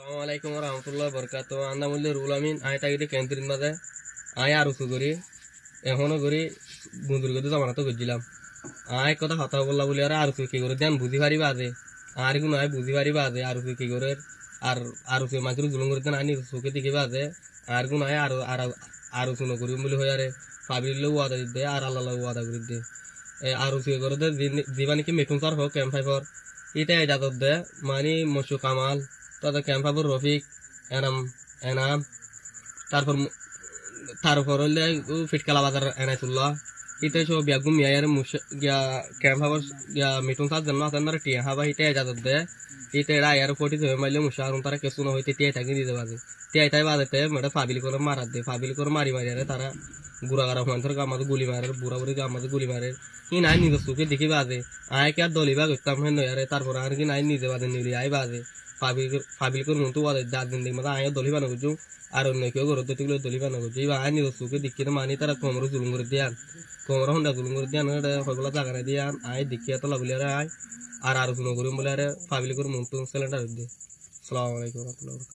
আসসালামাইকুম রহমতুল্লাহ বরকাত আন্দামুল্লি রুল আমিন আয় তাগিতে কেন্দ্রিন মাঝে আয় আর উঁচু করি এখনো করি বন্ধুর কথা জমানা তো করছিলাম আয় কথা কথা বললা বলি আর উঁচু কি করে দেন বুঝি পারিবা আজে আর কোনো আয় বুঝি পারিবা আজে আর উঁচু কি করে আর উঁচু মাঝে জুলুম করে দেন আনি চোখে দেখিবা আজে আর কোনো আয় আর উঁচু নকরিম বলে হয় আরে পাবিলেও ওয়াদা দিতে আর আল্লাহ ওয়াদা করে দে আর উঁচু করে দে দিবা নাকি মেটুন পার হোক ক্যাম্প ফাইভর এটা ইজাজত দে মানে মশু কামাল তাদের ক্যাম্পাবুর রফিক এনাম তারপর তারপর হইলে ফিটকালা বাজার এনায়তুল্লাহ ইতে সব বিয়াগুম মিয়ার গিয়া ক্যাম্পাবর গিয়া মিটুন সাজ জন্য আছেন না টিয়া হাবা ইতে ইজাজত দে ইতে এরা এয়ার ফোর্টি ধরে মারলে মুশারুন তারা কেসু না হইতে টিয়া থাকি দিতে বাজে টিয়া তাই বাজাতে মেয়েটা ফাবিল করে মারাত দে ফাবিল করে মারি আরে তারা গুড়াগারা মানুষের আমাদের গুলি মারে বুড়া বুড়ি আমাদের গুলি মারে ই নাই নিজের চোখে দেখি বাজে আয় কে আর দলিবা করতাম হেন আরে তারপর আর কি নাই নিজে বাজে নিলি আয় বাজে ফাবিল করে মতো বাজে যার দিন দেখি আয় দলিবা না করছো আর অন্য কেউ ঘর দেখলে দলিবা না করছো এবার আয় নিজের চোখে দেখি মানি তারা কোমর জুলুম করে দিয়ান কোমর হন্ডা জুলুম করে দিয়ান হইগুলা জায়গা নাই দিয়ান আয় দেখিয়া তো লাগলে আয় আর শুনো করিম বলে আরে ফাবিল করে মতো সিলিন্ডার দিয়ে আসসালামু আলাইকুম রহমতুল্লাহ।